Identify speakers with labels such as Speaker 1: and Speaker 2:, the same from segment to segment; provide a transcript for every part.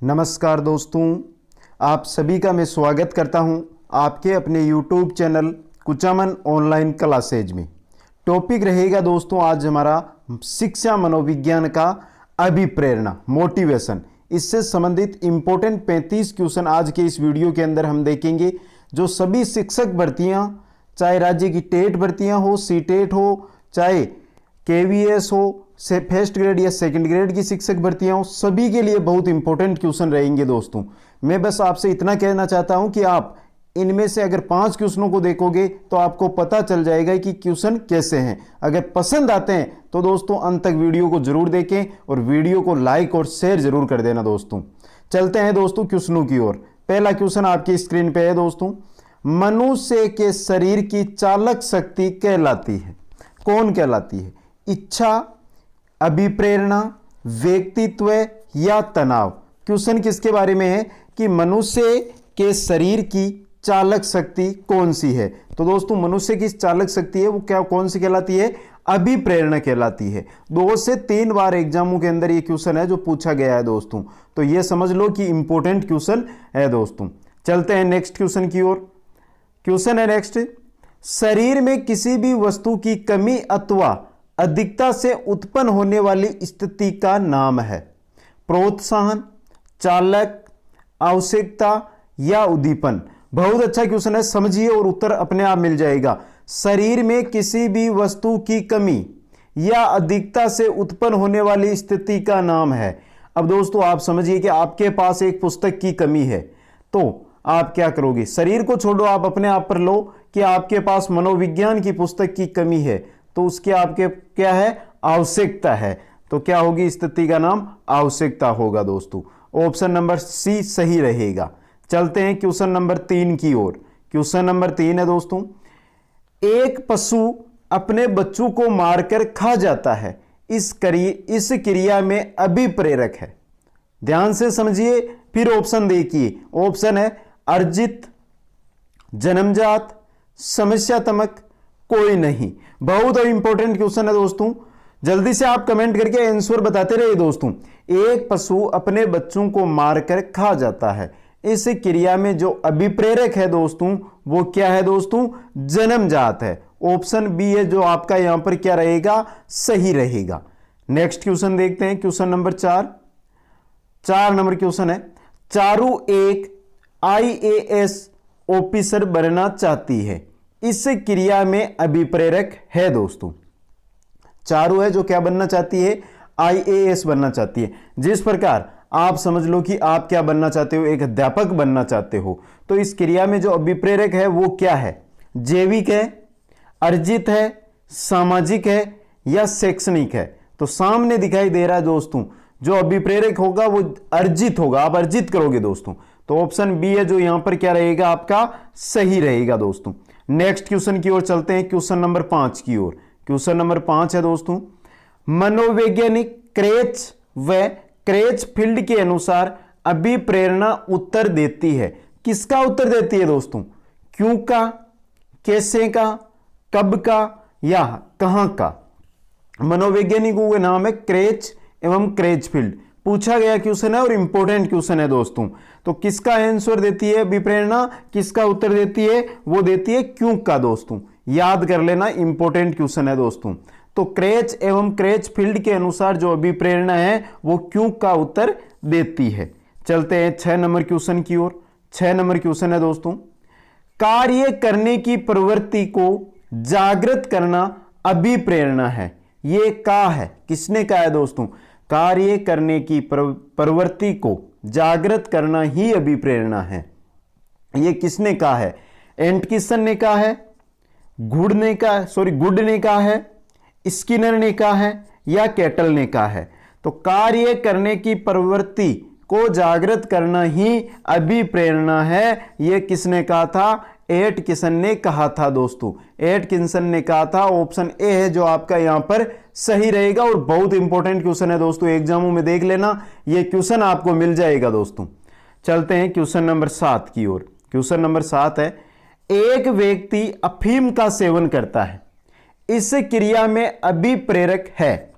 Speaker 1: नमस्कार दोस्तों, आप सभी का मैं स्वागत करता हूं आपके अपने YouTube channel Kuchaman online classes में। टॉपिक रहेगा दोस्तों आज हमारा शिक्षा मनोविज्ञान का अभिप्रेरणा, मोटिवेशन। इससे संबंधित इंपॉर्टेंट 35 क्वेश्चन आज के इस वीडियो के अंदर हम देखेंगे, जो सभी शिक्षक भर्तियां, चाहे राज्य की टेट भर्तियां हो, सीटेट हो, चाहे केवीएस हो, से फर्स्ट ग्रेड या सेकंड ग्रेड की शिक्षक भर्तियां हो, सभी के लिए बहुत इंपॉर्टेंट क्वेश्चन रहेंगे दोस्तों। मैं बस आपसे इतना कहना चाहता हूं कि आप इनमें से अगर 5 क्वेश्चनों को देखोगे तो आपको पता चल जाएगा कि क्वेश्चन कैसे हैं। अगर पसंद आते हैं तो दोस्तों अंत तक वीडियो को जरूर देखें और वीडियो को लाइक और शेयर जरूर कर देना दोस्तों। चलते हैं दोस्तों क्वेश्चनों की ओर। पहला क्वेश्चन आपकी स्क्रीन पे है दोस्तों। मनुष्य के शरीर की चालक शक्ति कहलाती है, कौन कहलाती है? इच्छा, अभिप्रेरणा, व्यक्तित्व या तनाव। क्वेश्चन किसके बारे में है कि मनुष्य के शरीर की चालक शक्ति कौन सी है? तो दोस्तों मनुष्य की चालक शक्ति है वो क्या, कौन सी कहलाती है? अभिप्रेरणा कहलाती है। 2 से 3 बार एग्जामों के अंदर ये क्वेश्चन है जो पूछा गया है दोस्तों, तो ये समझ लो कि इंपॉर्टेंट क्वेश्चन है दोस्तों। चलते हैं नेक्स्ट क्वेश्चन की ओर। क्वेश्चन है नेक्स्ट, शरीर में किसी भी वस्तु की कमी अथवा अधिकता से उत्पन्न होने वाली स्थिति का नाम है? प्रोत्साहन, चालक, आवश्यकता या उद्दीपन। बहुत अच्छा क्वेश्चन है, समझिए और उत्तर अपने आप मिल जाएगा। शरीर में किसी भी वस्तु की कमी या अधिकता से उत्पन्न होने वाली स्थिति का नाम है। अब दोस्तों आप समझिए कि आपके पास एक पुस्तक की कमी है, तो आप क्या करोगे? शरीर को छोड़ो, आप अपने आप पर लो कि आपके पास मनोविज्ञान की पुस्तक की कमी है, तो उसके आपके क्या है? आवश्यकता है। तो क्या होगी? स्थिति का नाम आवश्यकता होगा दोस्तों। ऑप्शन नंबर सी सही रहेगा। चलते हैं क्वेश्चन नंबर 3 की ओर। क्वेश्चन नंबर 3 है दोस्तों, एक पशु अपने बच्चों को मारकर खा जाता है, इस क्रिया में अभिप्रेरक है। ध्यान से समझिए, फिर ऑप्शन देखिए। ऑप्शन है अर्जित, जन्मजात, समस्यात्मक, कोई नहीं। बहुत इंपॉर्टेंट क्वेश्चन है दोस्तों, जल्दी से आप कमेंट करके आंसर बताते रहिए दोस्तों। एक पशु अपने बच्चों को मारकर खा जाता है, इस क्रिया में जो अभिप्रेरक है दोस्तों वो क्या है दोस्तों? जन्मजात है। ऑप्शन बी है जो आपका यहां पर क्या रहेगा? सही रहेगा। नेक्स्ट क्वेश्चन देखते हैं, क्वेश्चन नंबर 4 नंबर क्वेश्चन है, चारू एक IAS ऑफिसर बनना चाहती है, इस क्रिया में अभिप्रेरक है दोस्तों। चारू है जो क्या बनना चाहती है? IAS बनना चाहती है। जिस प्रकार आप समझ लो कि आप क्या बनना चाहते हो? एक अध्यापक बनना चाहते हो, तो इस क्रिया में जो अभिप्रेरक है वो क्या है? जैविक है, अर्जित है, सामाजिक है या शैक्षणिक है? तो सामने दिखाई दे रहा है दोस्तों, जो अभिप्रेरक होगा वो अर्जित होगा, आप अर्जित करोगे दोस्तों। तो ऑप्शन बी है जो यहां पर क्या रहेगा? आपका सही रहेगा दोस्तों। नेक्स्ट क्वेश्चन की ओर चलते हैं, क्वेश्चन नंबर 5 की ओर। क्वेश्चन नंबर 5 है दोस्तों, मनोवैज्ञानिक क्रेच व क्रेच फील्ड के अनुसार अभिप्रेरणा उत्तर देती है। किसका उत्तर देती है दोस्तों? क्यों का, कैसे का, कब का या कहां का? मनोवैज्ञानिकों का नाम है क्रेच एवं क्रेचफील्ड। पूछा गया क्वेश्चन है और इंपॉर्टेंट क्वेश्चन है दोस्तों। तो किसका आंसर देती है अभिप्रेरणा? किसका उत्तर देती है? वो देती है क्यों का दोस्तों। याद कर लेना, इंपॉर्टेंट क्वेश्चन है दोस्तों। तो क्रेच एवं क्रेचफील्ड के अनुसार जो अभिप्रेरणा है वो क्यों का उत्तर देती है। चलते हैं 6 नंबर क्वेश्चन की ओर। 6 नंबर क्वेश्चन है दोस्तों, कार्य करने की प्रवृत्ति को जागृत करना अभिप्रेरणा है। ये का है, किसने कहा है दोस्तों? कार्य करने की प्रवृत्ति को जागृत करना ही अभिप्रेरणा है। ये किसने कहा है? एंटकिसन ने कहा है, गुड ने कहा है, स्किनर ने कहा है या कैटल ने कहा है? तो कार्य करने की प्रवृत्ति को जागृत करना ही अभिप्रेरणा है। यह किसने कहा था? एटकिसन ने कहा था दोस्तों। एटकिंसन ने कहा था। ऑप्शन ए है जो आपका यहां पर सही रहेगा और बहुत इंपॉर्टेंट क्वेश्चन है दोस्तों, एग्जामों में देख लेना, यह क्वेश्चन आपको मिल जाएगा दोस्तों। चलते हैं क्वेश्चन नंबर 7 की ओर। क्वेश्चन नंबर 7 है, एक व्यक्ति अफीम का सेवन करता है, इस क्रिया में अभिप्रेरक है,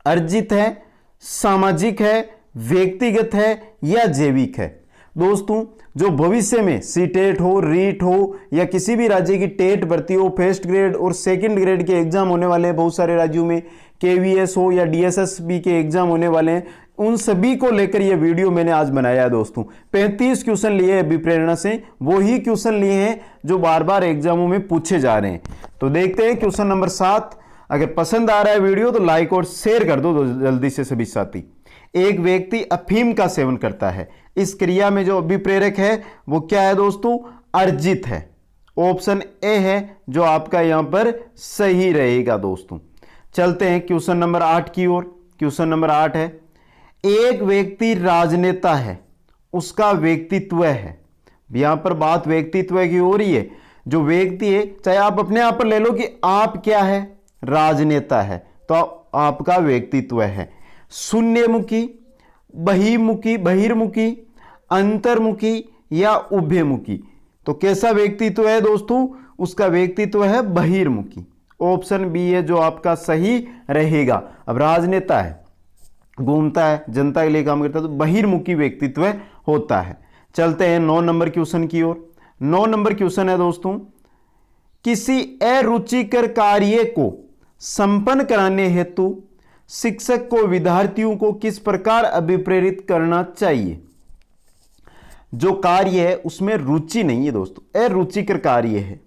Speaker 1: अर्जित है, सामाजिक है व्यक्तिगत है या जैविक है। दोस्तों जो भविष्य में सीटेट हो, रीट हो या किसी भी राज्य की टेट भर्ती हो, फर्स्ट ग्रेड और सेकंड ग्रेड के एग्जाम होने वाले हैं बहुत सारे राज्यों में, केवीएस हो या डीएसएसबी के एग्जाम होने वाले हैं, उन सभी को लेकर यह वीडियो मैंने आज बनाया है। दोस्तों 35 क्वेश्चन लिए हैं अभिप्रेरणा से, वही क्वेश्चन लिए हैं जो बार बार एग्जामों में पूछे जा रहे हैं। तो देखते हैं क्वेश्चन नंबर 7। अगर पसंद आ रहा है वीडियो तो लाइक और शेयर कर दो जल्दी से सभी साथी। एक व्यक्ति अफीम का सेवन करता है, इस क्रिया में जो अभिप्रेरक है वो क्या है दोस्तों? अर्जित है। ऑप्शन ए है जो आपका यहां पर सही रहेगा। दोस्तों चलते हैं क्वेश्चन नंबर 8 की ओर। क्वेश्चन नंबर 8 है, एक व्यक्ति राजनेता है, उसका व्यक्तित्व है। यहां पर बात व्यक्तित्व की हो रही है। जो व्यक्ति है, चाहे आप अपने आप पर ले लो कि आप क्या है, राजनेता है, तो आपका व्यक्तित्व है शून्यमुखी, बहिर्मुखी, अंतर्मुखी या उभयमुखी। तो कैसा व्यक्तित्व है दोस्तों? उसका व्यक्तित्व है बहिर्मुखी। ऑप्शन बी है जो आपका सही रहेगा। अब राजनेता है, घूमता है, जनता के लिए काम करता है, तो बहिर्मुखी व्यक्तित्व होता है। चलते हैं 9 नंबर क्वेश्चन की ओर। 9 नंबर क्वेश्चन है दोस्तों, किसी अरुचिकर कार्य को संपन्न कराने हेतु शिक्षक को विद्यार्थियों को किस प्रकार अभिप्रेरित करना चाहिए? जो कार्य है उसमें रुचि नहीं है दोस्तों, अरुचिकर कार्य है,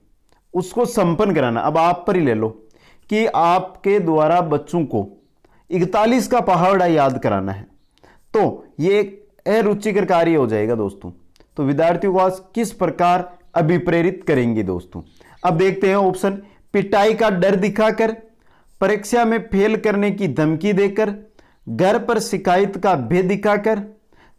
Speaker 1: उसको संपन्न कराना। अब आप पर ही ले लो कि आपके द्वारा बच्चों को 41 का पहाड़ा याद कराना है, तो ये एक अरुचिकर कार्य हो जाएगा दोस्तों। तो विद्यार्थियों को आज किस प्रकार अभिप्रेरित करेंगे दोस्तों? अब देखते हैं ऑप्शन। पिटाई का डर दिखाकर, परीक्षा में फेल करने की धमकी देकर, घर पर शिकायत का भय दिखाकर,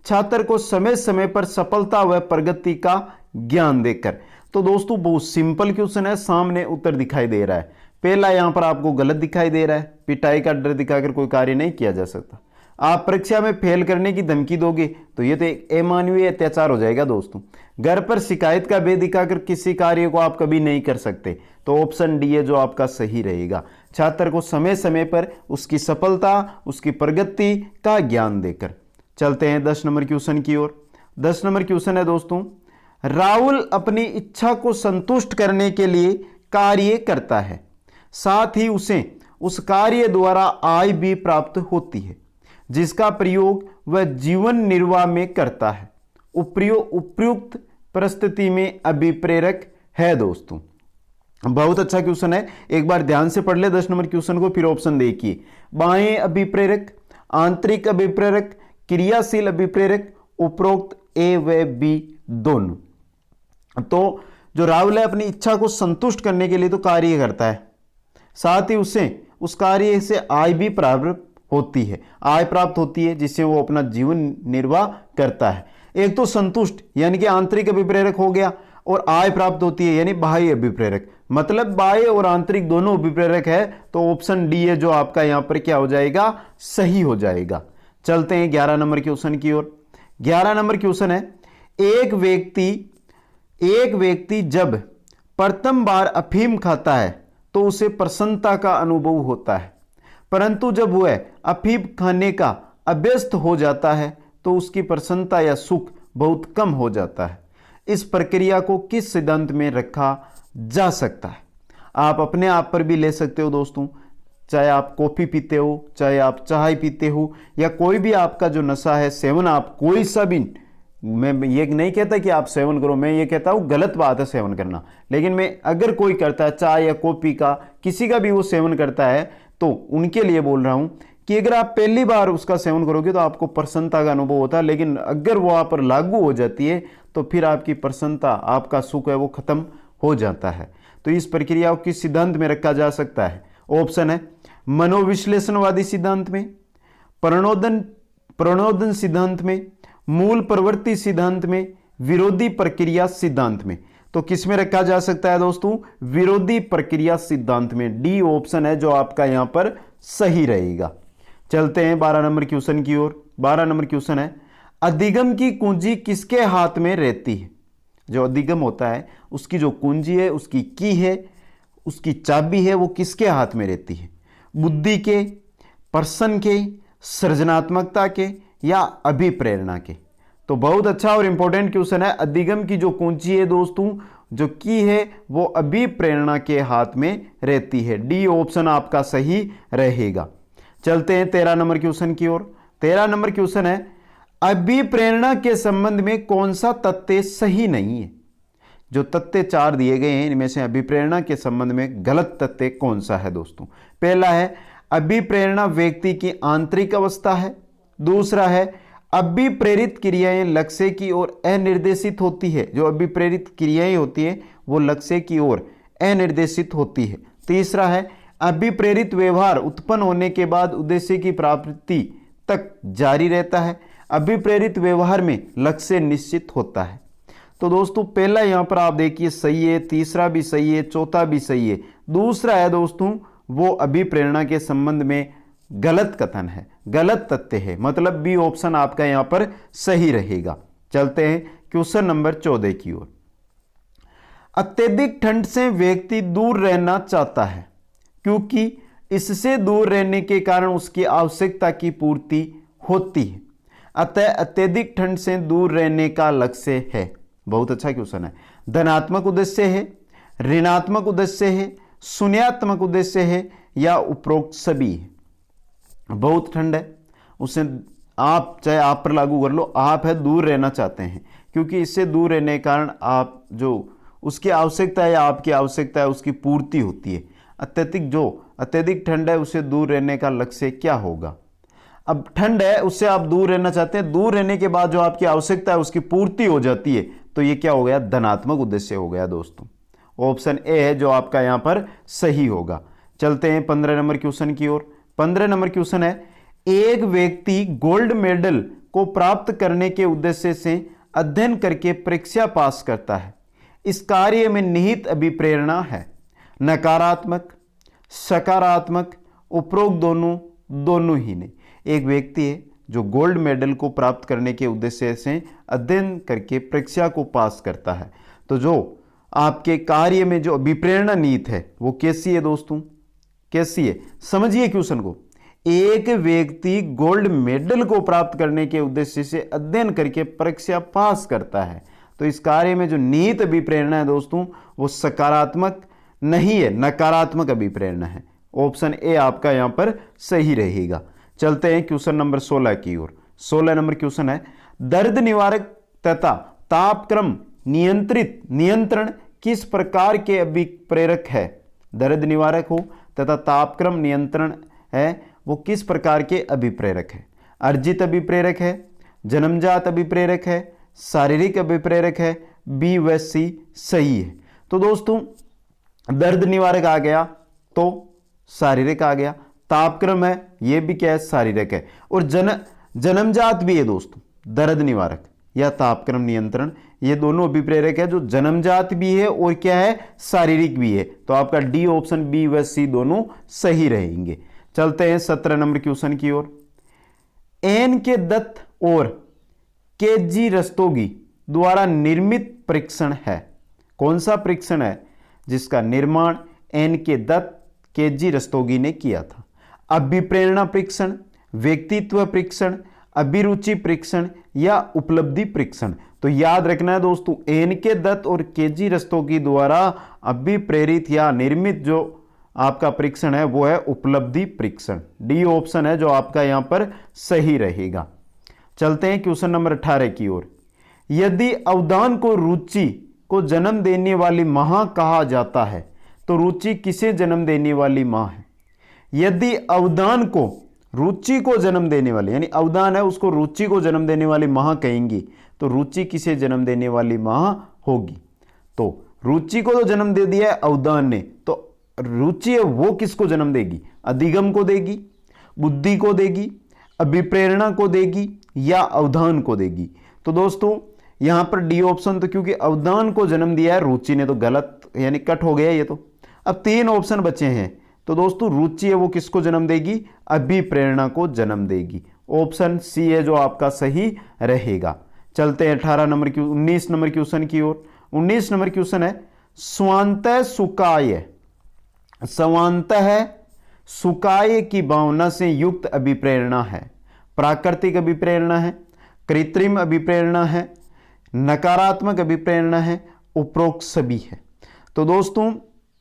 Speaker 1: छात्र को समय समय पर सफलता व प्रगति का ज्ञान देकर। तो दोस्तों बहुत सिंपल क्वेश्चन है, सामने उत्तर दिखाई दे रहा है। पहला यहां पर आपको गलत दिखाई दे रहा है, पिटाई का डर दिखाकर कोई कार्य नहीं किया जा सकता। आप परीक्षा में फेल करने की धमकी दोगे तो ये तो एक अमानवीय अत्याचार हो जाएगा दोस्तों। घर पर शिकायत का भय दिखाकर किसी कार्य को आप कभी नहीं कर सकते, तो ऑप्शन डी है जो आपका सही रहेगा। छात्र को समय समय पर उसकी सफलता, उसकी प्रगति का ज्ञान देकर। चलते हैं 10 नंबर क्वेश्चन की ओर। 10 नंबर क्वेश्चन है दोस्तों, राहुल अपनी इच्छा को संतुष्ट करने के लिए कार्य करता है, साथ ही उसे उस कार्य द्वारा आय भी प्राप्त होती है, जिसका प्रयोग वह जीवन निर्वाह में करता है। उपयुक्त परिस्थिति में अभिप्रेरक है दोस्तों। बहुत अच्छा क्वेश्चन है, एक बार ध्यान से पढ़ ले 10 नंबर क्वेश्चन को, फिर ऑप्शन देखिए। बाएं अभिप्रेरक, आंतरिक अभिप्रेरक, क्रियाशील अभिप्रेरक, उपरोक्त ए व बी दोनों। तो जो राहुल है अपनी इच्छा को संतुष्ट करने के लिए तो कार्य करता है, साथ ही उसे उस कार्य से आय भी प्राप्त होती है, आय प्राप्त होती है जिससे वो अपना जीवन निर्वाह करता है। एक तो संतुष्ट यानी कि आंतरिक अभिप्रेरक हो गया, और आय प्राप्त होती है यानी बाह्य अभिप्रेरक, मतलब बाह्य और आंतरिक दोनों अभिप्रेरक है। तो ऑप्शन डी है जो आपका यहां पर क्या हो जाएगा? सही हो जाएगा। चलते हैं 11 नंबर क्वेश्चन की ओर। 11 नंबर क्वेश्चन है, एक व्यक्ति जब प्रथम बार अफीम खाता है तो उसे प्रसन्नता का अनुभव होता है, परंतु जब वह अफीम खाने का अभ्यस्त हो जाता है तो उसकी प्रसन्नता या सुख बहुत कम हो जाता है। इस प्रक्रिया को किस सिद्धांत में रखा जा सकता है? आप अपने आप पर भी ले सकते हो दोस्तों, चाहे आप कॉफी पीते हो, चाहे आप चाय पीते हो, या कोई भी आपका जो नशा है, सेवन आप कोई सा भी, मैं ये नहीं कहता कि आप सेवन करो, मैं ये कहता हूँ गलत बात है सेवन करना, लेकिन मैं अगर कोई करता है चाय या कॉफी का, किसी का भी वो सेवन करता है, तो उनके लिए बोल रहा हूँ कि अगर आप पहली बार उसका सेवन करोगे तो आपको प्रसन्नता का अनुभव होता है, लेकिन अगर वो आप पर लागू हो जाती है तो फिर आपकी प्रसन्नता, आपका सुख है वो खत्म हो जाता है। तो इस प्रक्रिया को किस सिद्धांत में रखा जा सकता है? ऑप्शन है मनोविश्लेषणवादी सिद्धांत में, प्रणोदन सिद्धांत में, मूल प्रवृत्ति सिद्धांत में, विरोधी प्रक्रिया सिद्धांत में। तो किस में रखा जा सकता है दोस्तों? विरोधी प्रक्रिया सिद्धांत में। डी ऑप्शन है जो आपका यहां पर सही रहेगा। चलते हैं 12 नंबर क्वेश्चन की ओर। 12 नंबर क्वेश्चन है, अधिगम की कुंजी किसके हाथ में रहती है? जो अधिगम होता है उसकी जो कुंजी है, उसकी की है, उसकी चाबी है, वो किसके हाथ में रहती है? बुद्धि के, पर्सन के, सृजनात्मकता के या अभिप्रेरणा के। तो बहुत अच्छा और इंपॉर्टेंट क्वेश्चन है। अधिगम की जो कुंजी है दोस्तों, जो की है वो अभिप्रेरणा के हाथ में रहती है। डी ऑप्शन आपका सही रहेगा। चलते हैं 13 नंबर क्वेश्चन की ओर। 13 नंबर क्वेश्चन है, अभिप्रेरणा के संबंध में कौन सा तथ्य सही नहीं है। जो तथ्य 4 दिए गए हैं इनमें से अभिप्रेरणा के संबंध में गलत तथ्य कौन सा है दोस्तों। पहला है, अभिप्रेरणा व्यक्ति की आंतरिक अवस्था है। दूसरा है, अभिप्रेरित क्रियाएं लक्ष्य की ओर अनिर्देशित होती है। जो अभिप्रेरित क्रियाएं होती है वो लक्ष्य की ओर अनिर्देशित होती है। तीसरा है, अभिप्रेरित व्यवहार उत्पन्न होने के बाद उद्देश्य की प्राप्ति तक जारी रहता है। अभिप्रेरित व्यवहार में लक्ष्य निश्चित होता है। तो दोस्तों पहला यहां पर आप देखिए सही है, तीसरा भी सही है, चौथा भी सही है। दूसरा है दोस्तों वो अभिप्रेरणा के संबंध में गलत कथन है, गलत तथ्य है, मतलब बी ऑप्शन आपका यहां पर सही रहेगा। चलते हैं क्वेश्चन नंबर 14 की ओर। अत्यधिक ठंड से व्यक्ति दूर रहना चाहता है क्योंकि इससे दूर रहने के कारण उसकी आवश्यकता की पूर्ति होती है। अतः अत्यधिक ठंड से दूर रहने का लक्ष्य है। बहुत अच्छा क्वेश्चन है। धनात्मक उद्देश्य है, ऋणात्मक उद्देश्य है, शून्यात्मक उद्देश्य है या उपरोक्त सभी है। बहुत ठंड है, उसे आप चाहे आप पर लागू कर लो, आप है दूर रहना चाहते हैं क्योंकि इससे दूर रहने के कारण आप जो उसकी आवश्यकता है या आपकी आवश्यकता है उसकी पूर्ति होती है। अत्यधिक ठंड है, उससे दूर रहने का लक्ष्य क्या होगा। अब ठंड है, उससे आप दूर रहना चाहते हैं, दूर रहने के बाद जो आपकी आवश्यकता है उसकी पूर्ति हो जाती है, तो ये क्या हो गया, धनात्मक उद्देश्य हो गया दोस्तों। ऑप्शन ए है जो आपका यहां पर सही होगा। चलते हैं 15 नंबर क्वेश्चन की ओर। 15 नंबर क्वेश्चन है, एक व्यक्ति गोल्ड मेडल को प्राप्त करने के उद्देश्य से अध्ययन करके परीक्षा पास करता है। इस कार्य में निहित अभिप्रेरणा है नकारात्मक, सकारात्मक, उपरोक्त दोनों ही नहीं। एक व्यक्ति है जो गोल्ड मेडल को प्राप्त करने के उद्देश्य से अध्ययन करके परीक्षा को पास करता है। तो जो आपके कार्य में जो अभिप्रेरणा निहित है वो कैसी है दोस्तों, कैसी है, समझिए क्वेश्चन को। एक व्यक्ति गोल्ड मेडल को प्राप्त करने के उद्देश्य से अध्ययन करके परीक्षा पास करता है, तो इस कार्य में जो निहित अभिप्रेरणा है दोस्तों वो सकारात्मक नहीं है, नकारात्मक अभिप्रेरणा है। ऑप्शन ए आपका यहां पर सही रहेगा। चलते हैं क्वेश्चन नंबर 16 की ओर। 16 नंबर क्वेश्चन है, दर्द निवारक तथा तापक्रम नियंत्रण किस प्रकार के अभिप्रेरक है। दर्द निवारक हो तथा तापक्रम नियंत्रण है वो किस प्रकार के अभिप्रेरक है। अर्जित अभिप्रेरक है, जन्मजात अभिप्रेरक है, शारीरिक अभिप्रेरक है, बी व सी सही है। तो दोस्तों दर्द निवारक आ गया तो शारीरिक आ गया, तापक्रम है ये भी क्या है, शारीरिक है, और जन्मजात भी है दोस्तों। दर्द निवारक या तापक्रम नियंत्रण ये दोनों अभिप्रेरक है जो जन्मजात भी है और क्या है, शारीरिक भी है। तो आपका डी ऑप्शन बी व सी दोनों सही रहेंगे। चलते हैं 17 नंबर क्वेश्चन की ओर। एन के दत्त और के जी रस्तोगी द्वारा निर्मित परीक्षण है। कौन सा परीक्षण है जिसका निर्माण एन के दत्त के जी रस्तोगी ने किया था। अभिप्रेरणा परीक्षण, व्यक्तित्व परीक्षण, अभिरुचि परीक्षण या उपलब्धि परीक्षण। तो याद रखना है दोस्तों, एन के दत्त और के जी रस्तोगी द्वारा अभिप्रेरित या निर्मित जो आपका परीक्षण है वो है उपलब्धि परीक्षण। डी ऑप्शन है जो आपका यहां पर सही रहेगा। चलते हैं क्वेश्चन नंबर 18 की ओर। यदि अवदान को रुचि को जन्म देने वाली मां कहा जाता है तो रुचि किसे जन्म देने वाली मां है। यदि अवदान को रुचि को जन्म देने वाली, यानी अवदान है उसको रुचि को जन्म देने वाली मां कहेंगी, तो रुचि किसे जन्म देने वाली मां होगी। तो रुचि को तो जन्म दे दिया है अवदान ने, तो रुचि है वो किसको जन्म देगी, अधिगम को देगी, बुद्धि को देगी, अभिप्रेरणा को देगी या अवधान को देगी। तो दोस्तों यहां पर डी ऑप्शन, तो क्योंकि अवदान को जन्म दिया है रुचि ने तो गलत, यानी कट हो गया ये तो। अब 3 ऑप्शन बचे हैं, तो दोस्तों रुचि है वो किसको जन्म देगी, अभिप्रेरणा को जन्म देगी। ऑप्शन सी है जो आपका सही रहेगा। चलते हैं 18 नंबर की 19 नंबर क्वेश्चन की ओर। 19 नंबर क्वेश्चन है, स्वांतः सुकाय की भावना से युक्त अभिप्रेरणा है। प्राकृतिक अभिप्रेरणा है, कृत्रिम अभिप्रेरणा है, नकारात्मक अभिप्रेरणा है, उपरोक्त सभी है। तो दोस्तों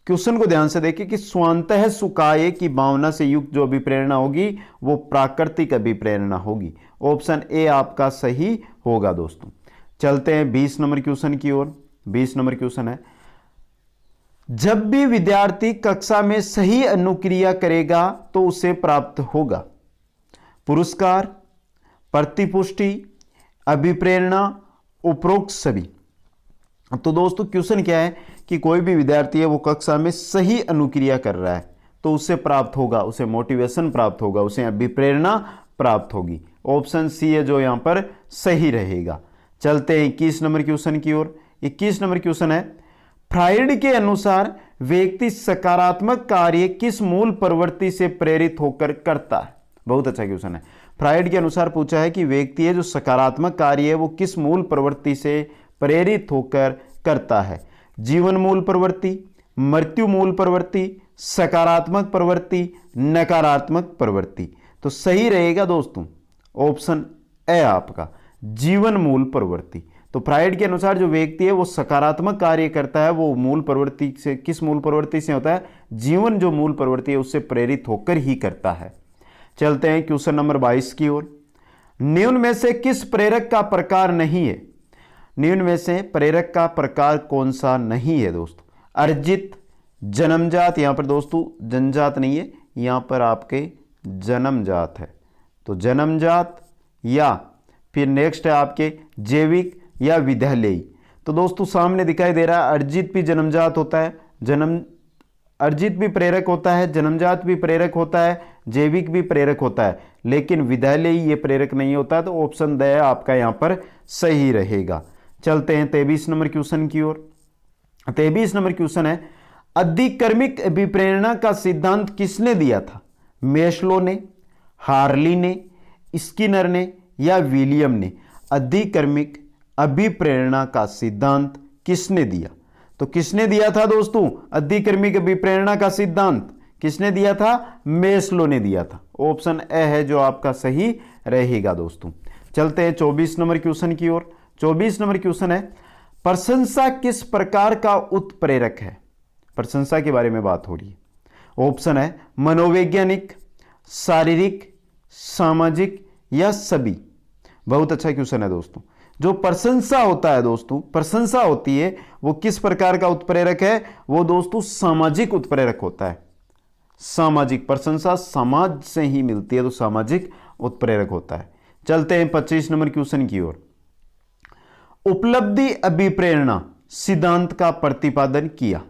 Speaker 1: क्वेश्चन को ध्यान से देखिए कि स्वांतः सुखाए की भावना से युक्त जो अभिप्रेरणा होगी वो प्राकृतिक अभिप्रेरणा होगी। ऑप्शन ए आपका सही होगा दोस्तों। चलते हैं 20 नंबर क्वेश्चन की ओर। 20 नंबर क्वेश्चन है, जब भी विद्यार्थी कक्षा में सही अनुक्रिया करेगा तो उसे प्राप्त होगा पुरस्कार, प्रतिपुष्टि, अभिप्रेरणा, उपरोक्त सभी। तो दोस्तों क्वेश्चन क्या है कि कोई भी विद्यार्थी है वो कक्षा में सही अनुक्रिया कर रहा है तो उसे प्राप्त होगा, उसे मोटिवेशन प्राप्त होगा, उसे अभिप्रेरणा प्राप्त होगी। ऑप्शन सी है जो यहां पर सही रहेगा। चलते हैं 21 नंबर क्वेश्चन की ओर। 21 नंबर क्वेश्चन है, फ्राइड के अनुसार व्यक्ति सकारात्मक कार्य किस मूल प्रवृत्ति से प्रेरित होकर करता है। बहुत अच्छा क्वेश्चन है। फ्राइड के अनुसार पूछा है कि व्यक्ति है जो सकारात्मक कार्य है वो किस मूल प्रवृत्ति से प्रेरित होकर करता है। जीवन मूल प्रवृत्ति, मृत्यु मूल प्रवृत्ति, सकारात्मक प्रवृत्ति, नकारात्मक प्रवृत्ति। तो सही रहेगा दोस्तों ऑप्शन ए आपका, जीवन मूल प्रवृत्ति। तो फ्राइड के अनुसार जो व्यक्ति है वो सकारात्मक कार्य करता है वो मूल प्रवृत्ति से, किस मूल प्रवृत्ति से होता है, जीवन जो मूल प्रवृत्ति है उससे प्रेरित होकर ही करता है। चलते हैं क्वेश्चन नंबर 22 की ओर। निम्न में से किस प्रेरक का प्रकार नहीं है। निम्न में से प्रेरक का प्रकार कौन सा नहीं है दोस्तों। अर्जित, जन्मजात, यहां पर दोस्तों जनजात नहीं है, यहां पर आपके जन्मजात है। तो जन्मजात या फिर नेक्स्ट है आपके जैविक या विद्यालयी। तो दोस्तों सामने दिखाई दे रहा है अर्जित भी जन्मजात होता है, अर्जित भी प्रेरक होता है, जन्मजात भी प्रेरक होता है, जैविक भी प्रेरक होता है, लेकिन विद्यालयी ये प्रेरक नहीं होता। तो ऑप्शन द आपका यहां पर सही रहेगा। चलते हैं 23 नंबर क्वेश्चन की ओर। 23 नंबर क्वेश्चन है, अधिक्रमिक अभिप्रेरणा का सिद्धांत किसने दिया था। मेस्लो ने, हार्ली ने, स्किनर ने या विलियम ने। अधिक्रमिक अभिप्रेरणा का सिद्धांत किसने दिया। तो किसने दिया था दोस्तों अधिक्रमिक अभिप्रेरणा का सिद्धांत, किसने दिया था, मेस्लो ने दिया था। ऑप्शन ए है जो आपका सही रहेगा दोस्तों। चलते हैं 24 नंबर क्वेश्चन की ओर। 24 नंबर क्वेश्चन है, प्रशंसा किस प्रकार का उत्प्रेरक है। प्रशंसा के बारे में बात हो रही है। ऑप्शन है मनोवैज्ञानिक, शारीरिक, सामाजिक या सभी। बहुत अच्छा क्वेश्चन है दोस्तों। जो प्रशंसा होता है दोस्तों, प्रशंसा होती है वो किस प्रकार का उत्प्रेरक है, वो दोस्तों सामाजिक उत्प्रेरक होता है। सामाजिक प्रशंसा समाज से ही मिलती है तो सामाजिक उत्प्रेरक होता है। चलते हैं 25 नंबर क्वेश्चन की ओर। उपलब्धि अभिप्रेरणा सिद्धांत का प्रतिपादन किया।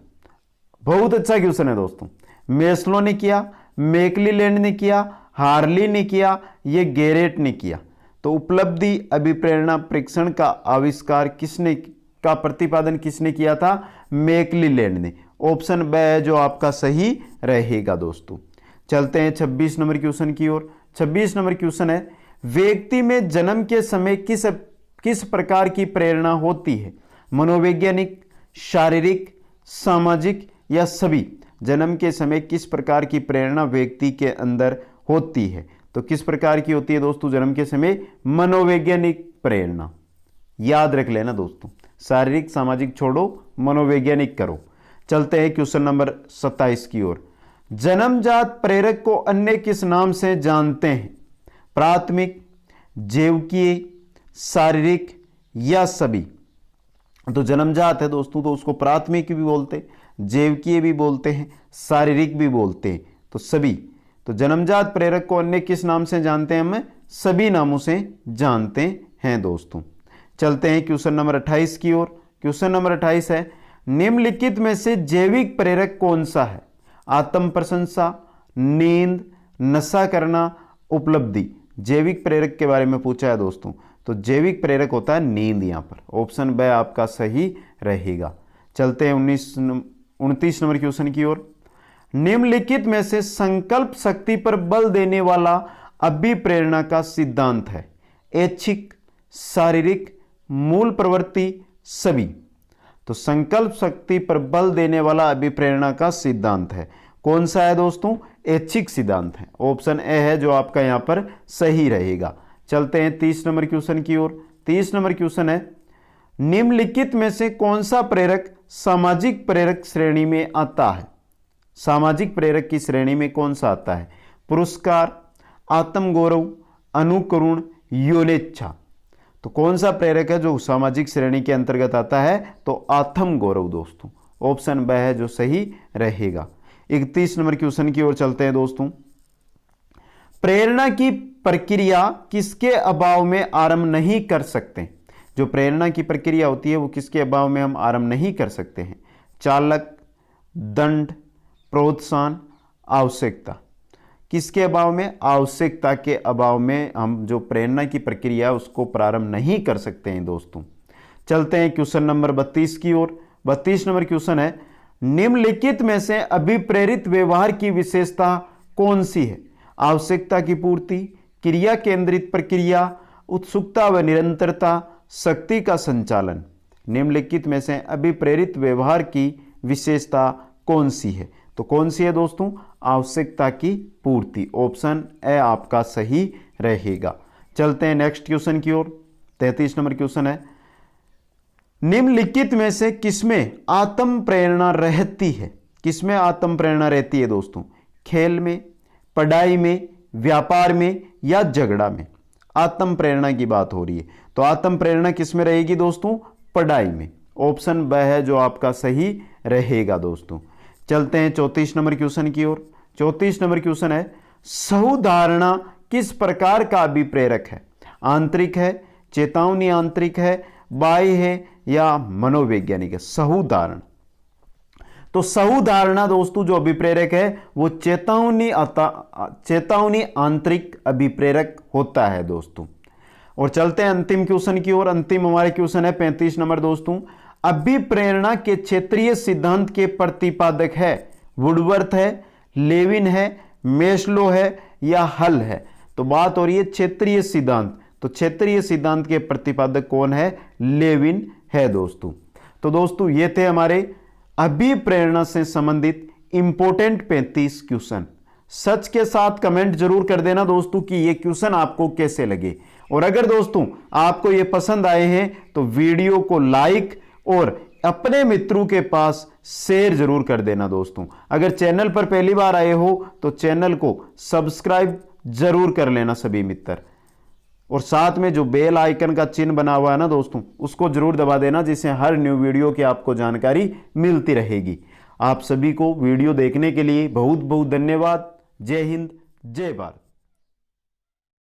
Speaker 1: बहुत अच्छा क्वेश्चन है दोस्तों। मेस्लो ने किया, मैकलीलैंड ने किया, हार्ली ने किया, ये गैरेट ने किया। तो उपलब्धि अभिप्रेरणा परीक्षण का आविष्कार किसने, का प्रतिपादन किसने किया था, मैकलीलैंड ने। ऑप्शन बी है जो आपका सही रहेगा दोस्तों। चलते हैं 26 नंबर क्वेश्चन की ओर। 26 नंबर क्वेश्चन है, व्यक्ति में जन्म के समय किस प्रकार की प्रेरणा होती है। मनोवैज्ञानिक, शारीरिक, सामाजिक या सभी। जन्म के समय किस प्रकार की प्रेरणा व्यक्ति के अंदर होती है। तो किस प्रकार की होती है दोस्तों जन्म के समय, मनोवैज्ञानिक प्रेरणा। याद रख लेना दोस्तों, शारीरिक सामाजिक छोड़ो, मनोवैज्ञानिक करो। चलते हैं क्वेश्चन नंबर 27 की ओर। जन्मजात प्रेरक को अन्य किस नाम से जानते हैं। प्राथमिक, जैविकीय, शारीरिक या सभी। तो जन्मजात है दोस्तों तो उसको प्राथमिक भी बोलते हैं, जैविकीय भी बोलते हैं, शारीरिक भी बोलते हैं, तो सभी। तो जन्मजात प्रेरक को अन्य किस नाम से जानते हैं, हम सभी नामों से जानते हैं दोस्तों। चलते हैं क्वेश्चन नंबर 28 की ओर। क्वेश्चन नंबर 28 है, निम्नलिखित में से जैविक प्रेरक कौन सा है। आत्म प्रशंसा, नींद, नशा करना, उपलब्धि। जैविक प्रेरक के बारे में पूछा है दोस्तों, तो जैविक प्रेरक होता है नींद। यहां पर ऑप्शन बी आपका सही रहेगा। चलते हैं 29 नंबर क्वेश्चन की ओर। निम्नलिखित में से संकल्प शक्ति पर बल देने वाला अभिप्रेरणा का सिद्धांत है। ऐच्छिक, शारीरिक, मूल प्रवृत्ति, सभी। तो संकल्प शक्ति पर बल देने वाला अभिप्रेरणा का सिद्धांत है कौन सा है दोस्तों, ऐच्छिक सिद्धांत हैं। ऑप्शन ए है जो आपका यहाँ पर सही रहेगा। चलते हैं 30 नंबर क्वेश्चन की ओर। 30 नंबर क्वेश्चन है, निम्नलिखित में से कौन सा प्रेरक सामाजिक प्रेरक श्रेणी में आता है? सामाजिक प्रेरक की श्रेणी में कौन सा आता है? पुरस्कार, आत्मगौरव, अनुकरण, यौनेच्छा। तो कौन सा प्रेरक है जो सामाजिक श्रेणी के अंतर्गत आता है? तो आत्मगौरव दोस्तों। ऑप्शन ब है जो सही रहेगा। 31 नंबर क्वेश्चन की ओर चलते हैं दोस्तों। प्रेरणा की प्रक्रिया किसके अभाव में आरंभ नहीं कर सकते? जो प्रेरणा की प्रक्रिया होती है वो किसके अभाव में हम आरंभ नहीं कर सकते हैं? चालक, दंड, प्रोत्साहन, आवश्यकता। किसके अभाव में? आवश्यकता के अभाव में हम जो प्रेरणा की प्रक्रिया उसको प्रारंभ नहीं कर सकते हैं दोस्तों। चलते हैं क्वेश्चन नंबर 32 की ओर। 32 नंबर क्वेश्चन है, निम्नलिखित में से अभिप्रेरित व्यवहार की विशेषता कौन सी है? आवश्यकता की पूर्ति, क्रिया केंद्रित प्रक्रिया, उत्सुकता व निरंतरता, शक्ति का संचालन। निम्नलिखित में से अभिप्रेरित व्यवहार की विशेषता कौन सी है? तो कौन सी है दोस्तों? आवश्यकता की पूर्ति। ऑप्शन ए आपका सही रहेगा। चलते हैं नेक्स्ट क्वेश्चन की ओर। 33 नंबर क्वेश्चन है, निम्नलिखित में से किसमें आत्म प्रेरणा रहती है? किसमें आत्म प्रेरणा रहती है दोस्तों? खेल में, पढ़ाई में, व्यापार में या झगड़ा में? आत्म प्रेरणा की बात हो रही है, तो आत्म प्रेरणा किसमें रहेगी दोस्तों? पढ़ाई में। ऑप्शन ब है जो आपका सही रहेगा दोस्तों। चलते हैं 34 नंबर क्वेश्चन की ओर। 34 नंबर क्वेश्चन है, सहुधारणा किस प्रकार का अभिप्रेरक है? आंतरिक है, चेतावनी आंतरिक है, बाह्य है या मनोवैज्ञानिक है? सहुधारणा। तो सहुधारणा दोस्तों जो अभिप्रेरक है वो चेतावनी आंतरिक अभिप्रेरक होता है दोस्तों। और चलते हैं अंतिम क्वेश्चन की ओर। अंतिम हमारे क्वेश्चन है 35 नंबर दोस्तों, अभिप्रेरणा के क्षेत्रीय सिद्धांत के प्रतिपादक है? वुडवर्थ है, लेविन है, मेस्लो है या हल है? तो बात हो रही है क्षेत्रीय सिद्धांत, तो क्षेत्रीय सिद्धांत के प्रतिपादक कौन है? लेविन है दोस्तों। तो दोस्तों ये थे हमारे अभिप्रेरणा से संबंधित इंपॉर्टेंट 35 क्वेश्चन। सच के साथ कमेंट जरूर कर देना दोस्तों कि ये क्वेश्चन आपको कैसे लगे। और अगर दोस्तों आपको ये पसंद आए हैं तो वीडियो को लाइक और अपने मित्रों के पास शेयर जरूर कर देना दोस्तों। अगर चैनल पर पहली बार आए हो तो चैनल को सब्सक्राइब जरूर कर लेना सभी मित्र। और साथ में जो बेल आइकन का चिन्ह बना हुआ है ना दोस्तों, उसको जरूर दबा देना, जिससे हर न्यू वीडियो की आपको जानकारी मिलती रहेगी। आप सभी को वीडियो देखने के लिए बहुत बहुत धन्यवाद। जय हिंद, जय भारत।